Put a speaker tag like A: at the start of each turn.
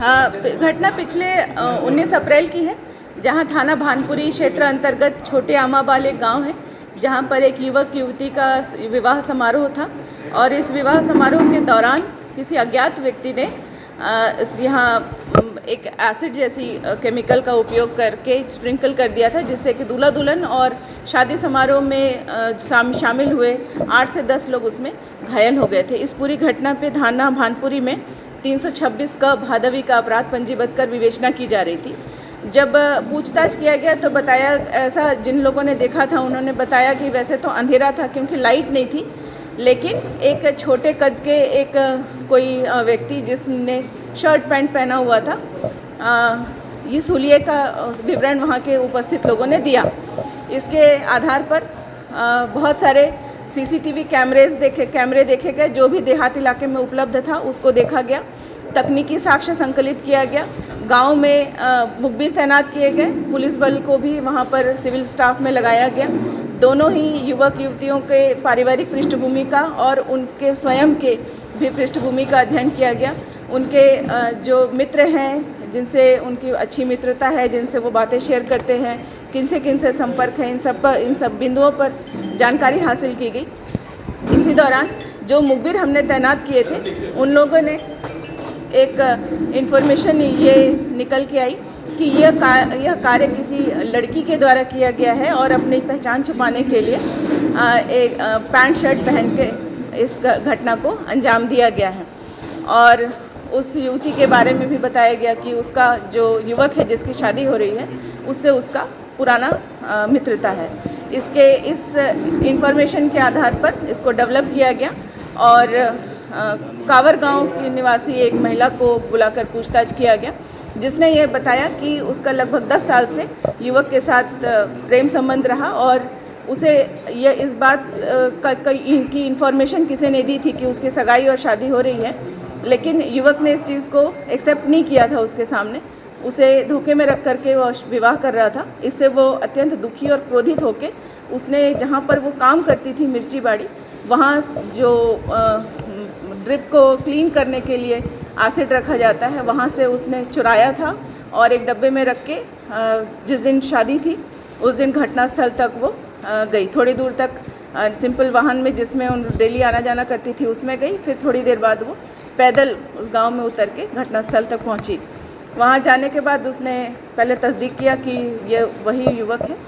A: घटना पिछले 19 अप्रैल की है, जहां थाना भानपुरी क्षेत्र अंतर्गत छोटे आमाबाल एक गाँव है, जहां पर एक युवक युवती का विवाह समारोह था और इस विवाह समारोह के दौरान किसी अज्ञात व्यक्ति ने यहाँ एक एसिड जैसी केमिकल का उपयोग करके स्प्रिंकल कर दिया था, जिससे कि दूल्हा दुल्हन और शादी समारोह में शामिल हुए 8 से 10 लोग उसमें घायल हो गए थे। इस पूरी घटना पे थाना भानपुरी में 326 का भादवी का अपराध पंजीबद्ध कर विवेचना की जा रही थी। जब पूछताछ किया गया तो बताया, ऐसा जिन लोगों ने देखा था उन्होंने बताया कि वैसे तो अंधेरा था क्योंकि लाइट नहीं थी, लेकिन एक छोटे कद के एक कोई व्यक्ति जिसने शर्ट पैंट पहना हुआ था, इस हुलिये का विवरण वहाँ के उपस्थित लोगों ने दिया। इसके आधार पर बहुत सारे सीसीटीवी कैमरे देखे गए, जो भी देहात इलाके में उपलब्ध था उसको देखा गया, तकनीकी साक्ष्य संकलित किया गया, गांव में मुखबिर तैनात किए गए, पुलिस बल को भी वहां पर सिविल स्टाफ में लगाया गया। दोनों ही युवक युवतियों के पारिवारिक पृष्ठभूमि का और उनके स्वयं के भी पृष्ठभूमि का अध्ययन किया गया। उनके जो मित्र हैं, जिनसे उनकी अच्छी मित्रता है, जिनसे वो बातें शेयर करते हैं, किनसे संपर्क है, इन सब बिंदुओं पर जानकारी हासिल की गई। इसी दौरान जो मुखबिर हमने तैनात किए थे उन लोगों ने एक इन्फॉर्मेशन ये निकल के आई कि यह कार्य किसी लड़की के द्वारा किया गया है और अपनी पहचान छुपाने के लिए एक पैंट शर्ट पहन के इस घटना को अंजाम दिया गया है। और उस युवती के बारे में भी बताया गया कि उसका जो युवक है जिसकी शादी हो रही है उससे उसका पुराना मित्रता है। इस इंफॉर्मेशन के आधार पर इसको डेवलप किया गया और कावर गांव की निवासी एक महिला को बुलाकर पूछताछ किया गया, जिसने ये बताया कि उसका लगभग 10 साल से युवक के साथ प्रेम संबंध रहा और उसे ये इस बात की इन्फॉर्मेशन किसी ने दी थी कि उसकी सगाई और शादी हो रही है, लेकिन युवक ने इस चीज़ को एक्सेप्ट नहीं किया था। उसके सामने उसे धोखे में रख करके वो विवाह कर रहा था। इससे वो अत्यंत दुखी और क्रोधित होकर उसने जहाँ पर वो काम करती थी मिर्ची बाड़ी, वहाँ जो ड्रिप को क्लीन करने के लिए एसिड रखा जाता है, वहाँ से उसने चुराया था और एक डब्बे में रख के जिस दिन शादी थी उस दिन घटनास्थल तक वो गई। थोड़ी दूर तक सिंपल वाहन में जिसमें उन डेली आना जाना करती थी उसमें गई, फिर थोड़ी देर बाद वो पैदल उस गांव में उतर के घटनास्थल तक पहुंची। वहां जाने के बाद उसने पहले तस्दीक किया कि ये वही युवक है